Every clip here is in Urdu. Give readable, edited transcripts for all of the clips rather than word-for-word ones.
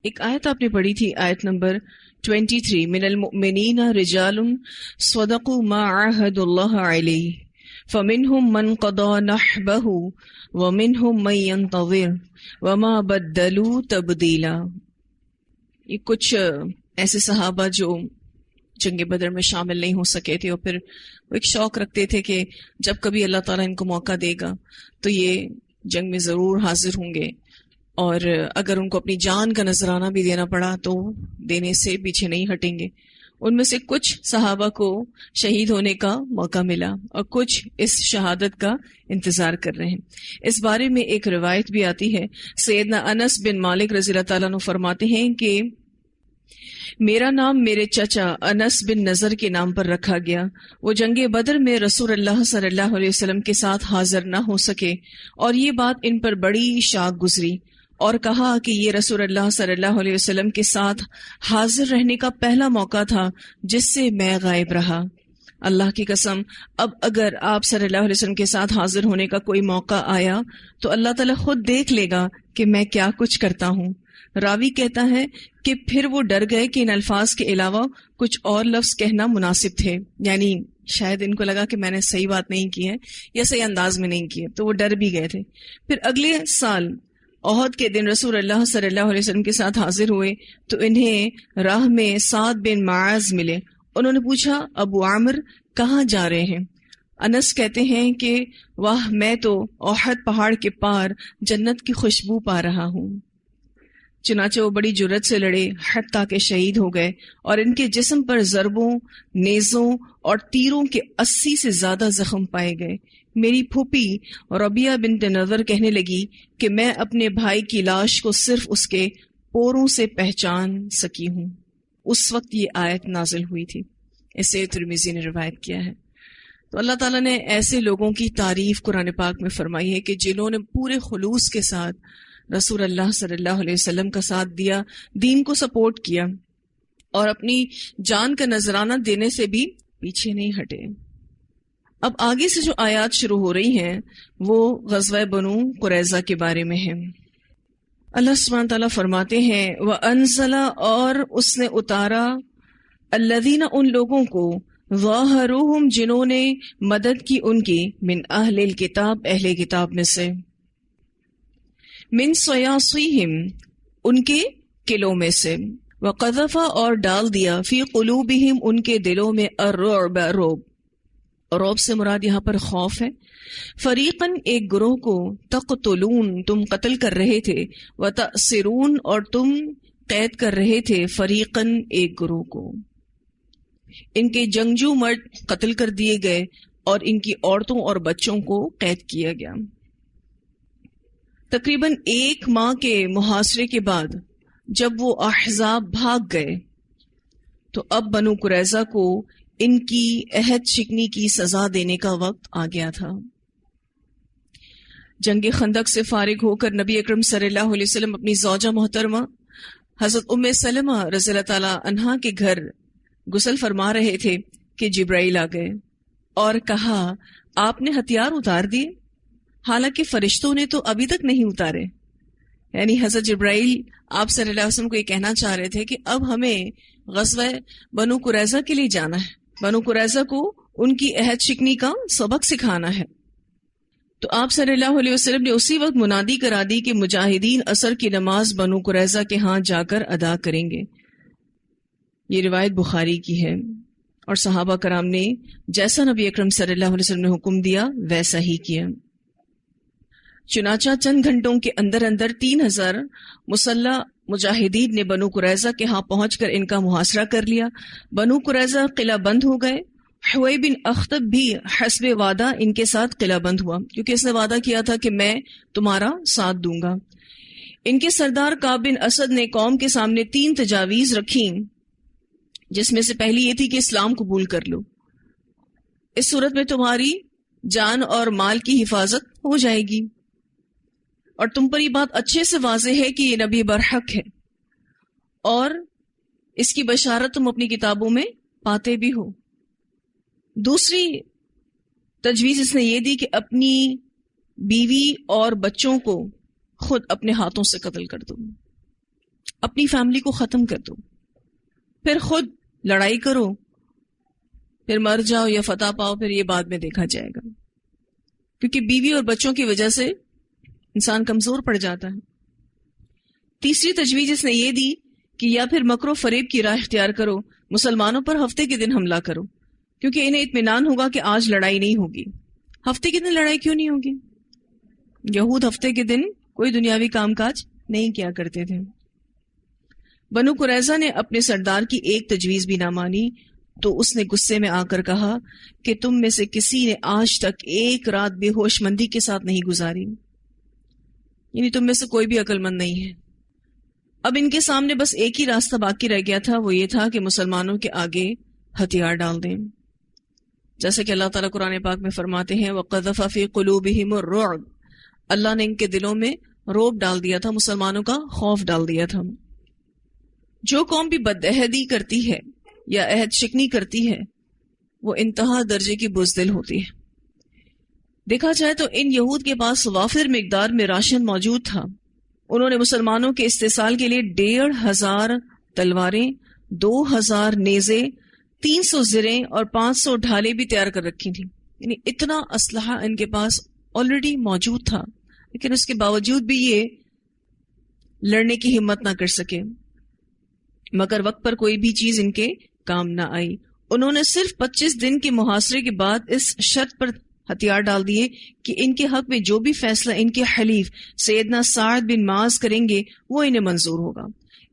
ایک آیت آپ نے پڑھی تھی، آیت نمبر 23، من المؤمنین رجال صدقوا ما عاهدوا الله علیہ فمنهم من قضى نحبه ومنهم من ينتظر وما بدلوا تبدیلا۔ یہ کچھ ایسے صحابہ جو جنگ بدر میں شامل نہیں ہو سکے تھے، اور پھر وہ ایک شوق رکھتے تھے کہ جب کبھی اللہ تعالیٰ ان کو موقع دے گا تو یہ جنگ میں ضرور حاضر ہوں گے، اور اگر ان کو اپنی جان کا نذرانہ بھی دینا پڑا تو دینے سے پیچھے نہیں ہٹیں گے۔ ان میں سے کچھ صحابہ کو شہید ہونے کا موقع ملا اور کچھ اس شہادت کا انتظار کر رہے ہیں۔ اس بارے میں ایک روایت بھی آتی ہے، سیدنا انس بن مالک رضی اللہ تعالیٰ عنہ فرماتے ہیں کہ میرا نام میرے چچا انس بن نضر کے نام پر رکھا گیا۔ وہ جنگ بدر میں رسول اللہ صلی اللہ علیہ وسلم کے ساتھ حاضر نہ ہو سکے، اور یہ بات ان پر بڑی شاق گزری، اور کہا کہ یہ رسول اللہ صلی اللہ علیہ وسلم کے ساتھ حاضر رہنے کا پہلا موقع تھا جس سے میں غائب رہا۔ اللہ کی قسم، اب اگر آپ صلی اللہ علیہ وسلم کے ساتھ حاضر ہونے کا کوئی موقع آیا تو اللہ تعالیٰ خود دیکھ لے گا کہ میں کیا کچھ کرتا ہوں۔ راوی کہتا ہے کہ پھر وہ ڈر گئے کہ ان الفاظ کے علاوہ کچھ اور لفظ کہنا مناسب تھے، یعنی شاید ان کو لگا کہ میں نے صحیح بات نہیں کی ہے یا صحیح انداز میں نہیں کی ہے، تو وہ ڈر بھی گئے تھے۔ پھر اگلے سال احد کے دن رسول اللہ صلی اللہ علیہ وسلم کے ساتھ حاضر ہوئے تو انہیں راہ میں سعد بن معاذ ملے۔ انہوں نے پوچھا، ابو عامر کہاں جا رہے ہیں؟ انس کہتے ہیں کہ واہ، میں تو احد پہاڑ کے پار جنت کی خوشبو پا رہا ہوں۔ چنانچہ وہ بڑی جرت سے لڑے حتیٰ کہ شہید ہو گئے، اور ان کے جسم پر ضربوں، نیزوں اور تیروں کے 80 سے زیادہ زخم پائے گئے۔ میری پھوپھی ربیہ بنت نضر کہنے لگی کہ میں اپنے بھائی کی لاش کو صرف اس کے پوروں سے پہچان سکی ہوں۔ اس وقت یہ آیت نازل ہوئی تھی، اسے ترمذی نے روایت کیا ہے۔ تو اللہ تعالیٰ نے ایسے لوگوں کی تعریف قرآن پاک میں فرمائی ہے کہ جنہوں نے پورے خلوص کے ساتھ رسول اللہ صلی اللہ علیہ وسلم کا ساتھ دیا، دین کو سپورٹ کیا، اور اپنی جان کا نذرانہ دینے سے بھی پیچھے نہیں ہٹے۔ اب آگے سے جو آیات شروع ہو رہی ہیں وہ غزوہ بنو قریظہ کے بارے میں ہیں۔ اللہ سبحانہ تعالیٰ فرماتے ہیں، وَأَنزَلَ، اور اس نے اتارا، الَّذِينَ، ان لوگوں کو، ظَاهَرُوهُمْ، جنہوں نے مدد کی ان کی، من اہل الکتاب، اہل کتاب میں سے، من صَيَاصِيهِمْ، ان کے قلعوں میں سے، وَقَذَفَ، اور ڈال دیا، فی قلوبہم، ان کے دلوں میں، الرعب، رعب سے مراد یہاں پر خوف ہے۔ فریقاً، ایک گروہ کو، تقتلون، تم قتل کر رہے تھے، وتأسرون، اور تم قید کر رہے تھے، فریقاً، ایک گروہ کو۔ ان کے جنگجو مرد قتل کر دیے گئے اور ان کی عورتوں اور بچوں کو قید کیا گیا۔ تقریباً 1 ماہ کے محاصرے کے بعد جب وہ احزاب بھاگ گئے تو اب بنو قریظہ کو ان کی عہد شکنی کی سزا دینے کا وقت آ گیا تھا۔ جنگ خندق سے فارغ ہو کر نبی اکرم صلی اللہ علیہ وسلم اپنی زوجہ محترمہ حضرت ام سلمہ رضی اللہ تعالی عنہا کے گھر غسل فرما رہے تھے کہ جبرائیل آ گئے اور کہا، آپ نے ہتھیار اتار دیے؟ حالانکہ فرشتوں نے تو ابھی تک نہیں اتارے۔ یعنی حضرت جبرائیل آپ صلی اللہ علیہ وسلم کو یہ کہنا چاہ رہے تھے کہ اب ہمیں غزوہ بنو قریظہ کے لیے جانا ہے، بنو قریظہ کو ان کی عہد شکنی کا سبق سکھانا ہے۔ تو آپ صلی اللہ علیہ وسلم نے اسی وقت منادی کرا دی کہ مجاہدین عصر کی نماز بنو قریظہ کے ہاں جا کر ادا کریں گے۔ یہ روایت بخاری کی ہے، اور صحابہ کرام نے جیسا نبی اکرم صلی اللہ علیہ وسلم نے حکم دیا ویسا ہی کیا۔ چنانچہ چند گھنٹوں کے اندر اندر 3000 مسلح مجاہدین نے بنو قریظہ کے ہاں پہنچ کر ان کا محاصرہ کر لیا۔ بنو قریظہ قلعہ بند ہو گئے۔ حوی بن اخطب بھی حسب وعدہ ان کے ساتھ قلعہ بند ہوا، کیونکہ اس نے وعدہ کیا تھا کہ میں تمہارا ساتھ دوں گا۔ ان کے سردار کعب بن اسد نے قوم کے سامنے 3 تجاویز رکھی، جس میں سے پہلی یہ تھی کہ اسلام قبول کر لو، اس صورت میں تمہاری جان اور مال کی حفاظت ہو جائے گی، اور تم پر یہ بات اچھے سے واضح ہے کہ یہ نبی برحق ہے، اور اس کی بشارت تم اپنی کتابوں میں پاتے بھی ہو۔ دوسری تجویز اس نے یہ دی کہ اپنی بیوی اور بچوں کو خود اپنے ہاتھوں سے قتل کر دو۔ اپنی فیملی کو ختم کر دو، پھر خود لڑائی کرو، پھر مر جاؤ یا فتح پاؤ، پھر یہ بعد میں دیکھا جائے گا، کیونکہ بیوی اور بچوں کی وجہ سے انسان کمزور پڑ جاتا ہے۔ تیسری تجویز اس نے یہ دی کہ یا پھر مکر و فریب کی راہ اختیار کرو، مسلمانوں پر ہفتے کے دن حملہ کرو، کیونکہ انہیں اطمینان ہوگا کہ آج لڑائی نہیں ہوگی۔ ہفتے کے دن لڑائی کیوں نہیں ہوگی؟ یہود ہفتے کے دن کوئی دنیاوی کام کاج نہیں کیا کرتے تھے۔ بنو قریظہ نے اپنے سردار کی ایک تجویز بھی نہ مانی تو اس نے غصے میں آ کر کہا کہ تم میں سے کسی نے آج تک ایک رات بے ہوش مندی کے ساتھ نہیں گزاری، یعنی تم میں سے کوئی بھی عقل مند نہیں ہے۔ اب ان کے سامنے بس ایک ہی راستہ باقی رہ گیا تھا، وہ یہ تھا کہ مسلمانوں کے آگے ہتھیار ڈال دیں، جیسے کہ اللہ تعالیٰ قرآن پاک میں فرماتے ہیں وَقَذَفَ فِي قُلُوبِهِمُ الرُّعْبَ، اللہ نے ان کے دلوں میں رعب ڈال دیا تھا، مسلمانوں کا خوف ڈال دیا تھا۔ جو قوم بھی بدعہدی کرتی ہے یا عہد شکنی کرتی ہے وہ انتہا درجے کی بزدل ہوتی ہے۔ دیکھا جائے تو ان یہود کے پاس وافر مقدار میں راشن موجود تھا۔ انہوں نے مسلمانوں کے استحصال کے لیے 1500 تلواریں، 2000 نیزے، 300 زریں اور 500 ڈھالیں بھی تیار کر رکھی تھیں، یعنی اتنا اسلحہ ان کے پاس آلریڈی موجود تھا، لیکن اس کے باوجود بھی یہ لڑنے کی ہمت نہ کر سکے، مگر وقت پر کوئی بھی چیز ان کے کام نہ آئی۔ انہوں نے صرف 25 دن کے محاصرے کے بعد اس شرط پر ہتھیار ڈال دیے کہ ان کے حق میں جو بھی فیصلہ ان کے حلیف سیدنا سعد بن معاذ کریں گے وہ انہیں منظور ہوگا۔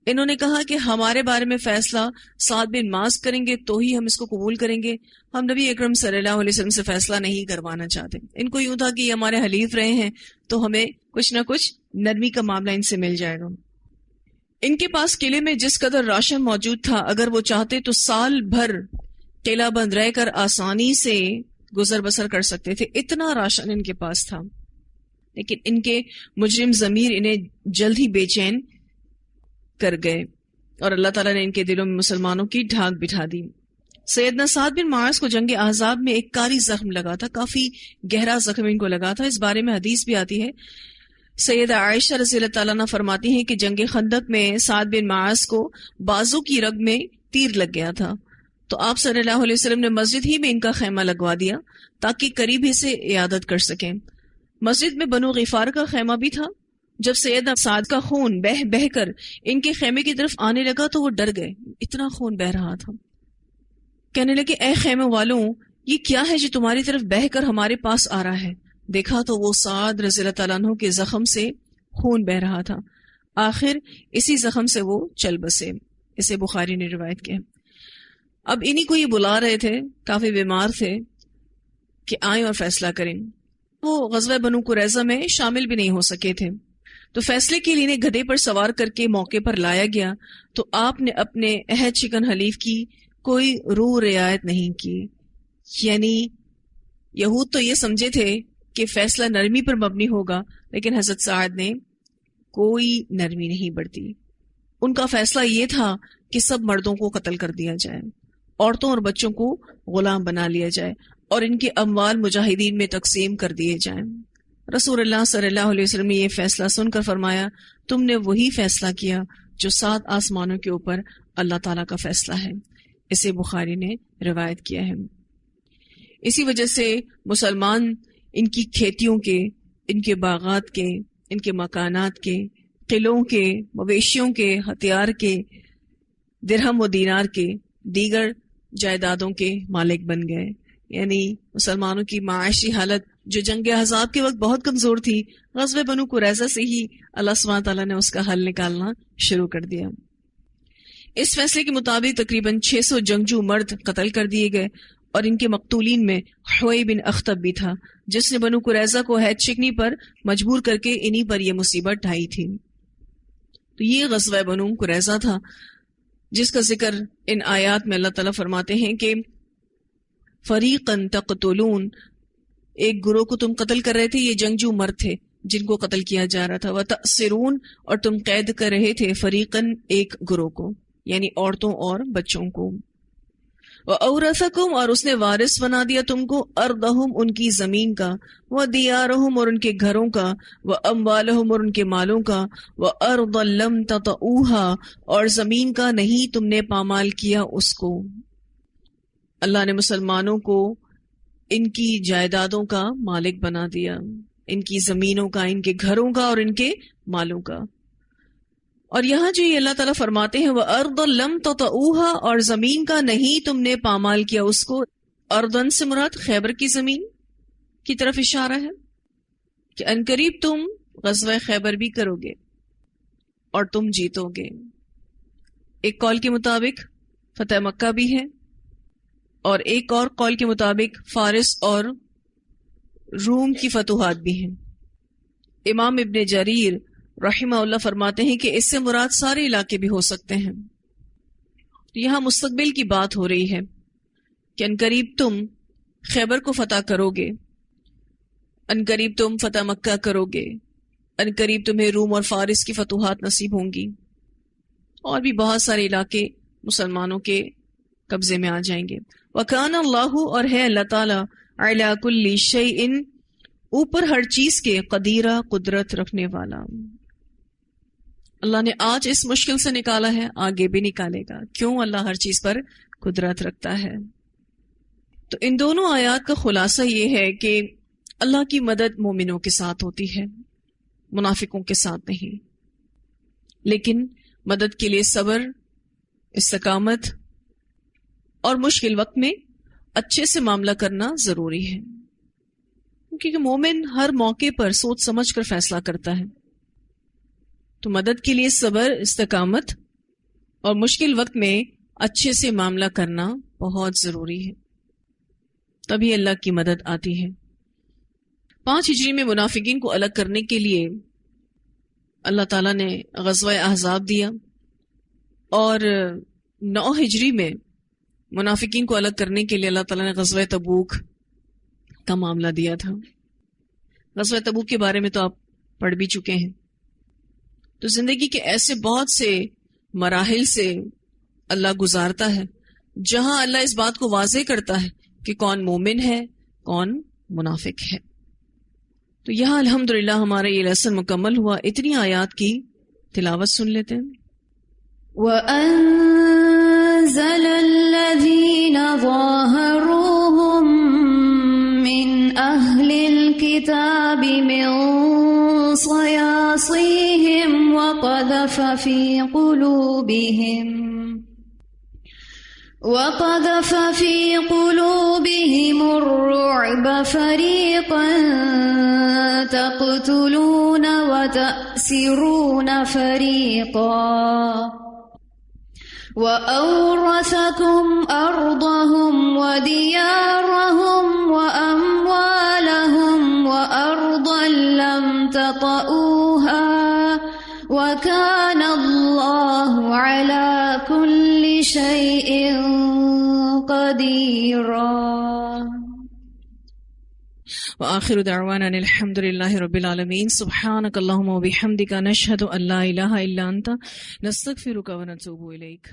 انہوں نے کہا کہ ہمارے بارے میں فیصلہ سعد بن معاذ کریں گے تو ہی ہم اس کو قبول کریں گے، ہم نبی اکرم صلی اللہ علیہ وسلم سے فیصلہ نہیں کروانا چاہتے۔ ان کو یوں تھا کہ یہ ہمارے حلیف رہے ہیں تو ہمیں کچھ نہ کچھ نرمی کا معاملہ ان سے مل جائے گا۔ ان کے پاس قلعے میں جس قدر راشن موجود تھا، اگر وہ چاہتے تو سال بھر قلعہ بند رہ کر آسانی سے گزر بسر کر سکتے تھے، اتنا راشن ان کے پاس تھا، لیکن ان کے مجرم ضمیر انہیں جلد ہی بے چین کر گئے اور اللہ تعالیٰ نے ان کے دلوں میں مسلمانوں کی ڈھاک بٹھا دی۔ سیدنا سعد بن معاذ کو جنگ احزاب میں ایک کاری زخم لگا تھا، کافی گہرا زخم ان کو لگا تھا۔ اس بارے میں حدیث بھی آتی ہے، سیدہ عائشہ رضی اللہ تعالیٰ عنہ فرماتی ہیں کہ جنگ خندق میں سعد بن معاذ کو بازو کی رگ میں تیر لگ گیا تھا، تو آپ صلی اللہ علیہ وسلم نے مسجد ہی میں ان کا خیمہ لگوا دیا تاکہ قریب ہی سے عیادت کر سکیں۔ مسجد میں بنو غفار کا خیمہ بھی تھا۔ جب سیدنا سعد کا خون بہہ بہہ کر ان کے خیمے کی طرف آنے لگا تو وہ ڈر گئے، اتنا خون بہہ رہا تھا۔ کہنے لگے اے خیمے والوں، یہ کیا ہے جو تمہاری طرف بہہ کر ہمارے پاس آ رہا ہے؟ دیکھا تو وہ سعد رضی اللہ تعالیٰ عنہ کے زخم سے خون بہہ رہا تھا۔ آخر اسی زخم سے وہ چل بسے، اسے بخاری نے روایت کیا۔ اب انہی کو یہ بلا رہے تھے، کافی بیمار تھے کہ آئیں اور فیصلہ کریں۔ وہ غزوہ بنو قریظہ میں شامل بھی نہیں ہو سکے تھے، تو فیصلے کے لیے انہیں گدھے پر سوار کر کے موقع پر لایا گیا، تو آپ نے اپنے عہد شکن حلیف کی کوئی روح رعایت نہیں کی۔ یعنی یہود تو یہ سمجھے تھے کہ فیصلہ نرمی پر مبنی ہوگا، لیکن حضرت سعد نے کوئی نرمی نہیں برتی۔ ان کا فیصلہ یہ تھا کہ سب مردوں کو قتل کر دیا جائے، عورتوں اور بچوں کو غلام بنا لیا جائے اور ان کے اموال مجاہدین میں تقسیم کر دیے جائیں۔ رسول اللہ صلی اللہ علیہ وسلم نے یہ فیصلہ سن کر فرمایا تم نے وہی فیصلہ کیا جو 7 آسمانوں کے اوپر اللہ تعالیٰ کا فیصلہ ہے۔ اسے بخاری نے روایت کیا ہے۔ اسی وجہ سے مسلمان ان کی کھیتیوں کے، ان کے باغات کے، ان کے مکانات کے، قلعوں کے، مویشیوں کے، ہتھیار کے، درہم و دینار کے، دیگر جائیدادوں کے مالک بن گئے۔ یعنی مسلمانوں کی معاشی حالت جو جنگ احزاب کے وقت بہت کمزور تھی، غزوہ بنو قریظہ سے ہی اللہ سبحانہ تعالیٰ نے اس کا حل نکالنا شروع کر دیا۔ اس فیصلے کے مطابق تقریباً 600 جنگجو مرد قتل کر دیے گئے، اور ان کے مقتولین میں حوی بن اخطب بھی تھا، جس نے بنو قریظہ کو عہد شکنی پر مجبور کر کے انہی پر یہ مصیبت ڈھائی تھی۔ تو یہ غزوہ بنو قریظہ تھا جس کا ذکر ان آیات میں اللہ تعالیٰ فرماتے ہیں کہ فریقاً تقتلون، ایک گروہ کو تم قتل کر رہے تھے، یہ جنگجو مرد تھے جن کو قتل کیا جا رہا تھا، وتأسرون، اور تم قید کر رہے تھے، فریقاً، ایک گروہ کو، یعنی عورتوں اور بچوں کو۔ وَأَوْرَثَكُمْ اور اس نے وارث بنا دیا تم کو أَرْضَهُمْ ان کی زمین کا، وَدِيَارَهُمْ اور ان کے گھروں کا، وَأَمْوَالَهُمْ اور ان کے مالوں کا، وَأَرْضًا لَمْ تَطَئُوهَا اور زمین کا نہیں تم نے پامال کیا اس کو۔ اللہ نے مسلمانوں کو ان کی جائیدادوں کا مالک بنا دیا، ان کی زمینوں کا، ان کے گھروں کا اور ان کے مالوں کا۔ اور یہاں جو یہ اللہ تعالیٰ فرماتے ہیں وَأَرْضًا لَمْ تَطَئُوهَا اور زمین کا نہیں تم نے پامال کیا اس کو، اردن سے مراد خیبر کی زمین کی طرف اشارہ ہے کہ عنقریب تم غزوہ خیبر بھی کرو گے اور تم جیتو گے۔ ایک قول کے مطابق فتح مکہ بھی ہے، اور ایک اور قول کے مطابق فارس اور روم کی فتوحات بھی ہیں۔ امام ابن جریر رحمہ اللہ فرماتے ہیں کہ اس سے مراد سارے علاقے بھی ہو سکتے ہیں۔ یہاں مستقبل کی بات ہو رہی ہے کہ عنقریب تم خیبر کو فتح کرو گے، عنقریب تم فتح مکہ کرو گے، عنقریب تمہیں روم اور فارس کی فتوحات نصیب ہوں گی، اور بھی بہت سارے علاقے مسلمانوں کے قبضے میں آ جائیں گے۔ وَكَانَ اللَّهُ اور ہے اللہ تعالیٰ عَلَى كُلِّ شَيْءٍ اوپر ہر چیز کے قدیرہ قدرت رکھنے والا۔ اللہ نے آج اس مشکل سے نکالا ہے، آگے بھی نکالے گا۔ کیوں؟ اللہ ہر چیز پر قدرت رکھتا ہے۔ تو ان دونوں آیات کا خلاصہ یہ ہے کہ اللہ کی مدد مومنوں کے ساتھ ہوتی ہے، منافقوں کے ساتھ نہیں، لیکن مدد کے لیے صبر، استقامت اور مشکل وقت میں اچھے سے معاملہ کرنا ضروری ہے، کیونکہ مومن ہر موقع پر سوچ سمجھ کر فیصلہ کرتا ہے۔ تو مدد کے لیے صبر، استقامت اور مشکل وقت میں اچھے سے معاملہ کرنا بہت ضروری ہے، تبھی اللہ کی مدد آتی ہے۔ 5 ہجری میں منافقین کو الگ کرنے کے لیے اللہ تعالیٰ نے غزوہ احزاب دیا، اور 9 ہجری میں منافقین کو الگ کرنے کے لیے اللہ تعالیٰ نے غزوہ تبوک کا معاملہ دیا تھا۔ غزوہ تبوک کے بارے میں تو آپ پڑھ بھی چکے ہیں۔ تو زندگی کے ایسے بہت سے مراحل سے اللہ گزارتا ہے جہاں اللہ اس بات کو واضح کرتا ہے کہ کون مومن ہے، کون منافق ہے۔ تو یہاں الحمدللہ ہمارا یہ لیسن مکمل ہوا۔ اتنی آیات کی تلاوت سن لیتے ہیں۔ وَأَنزَلَ الَّذِينَ ظَاهَرُوهُم مِّنْ أَهْلِ الْكِتَابِ مِنْ صَيَاصِيهِمْ وَقَذَفَ فِي قُلُوبِهِمُ الرُّعْبَ فَرِيقًا تَقْتُلُونَ وَتَأْسِرُونَ فَرِيقًا وَأَوْرَثَكُمْ أَرْضَهُمْ وَدِيَارَهُمْ وَأَمْوَالَهُمْ وَأَرْضًا لَمْ تَطَئُوهَا وَكَانَ اللَّهُ عَلَى كُلِّ شَيْءٍ قَدِيرًا۔ وآخر دعوانا الحمد للہ رب العالمین۔ سبحانک اللہم وبحمدک، نشہد ان لا الہ الا انت، نستغفرک ونتوب الیک۔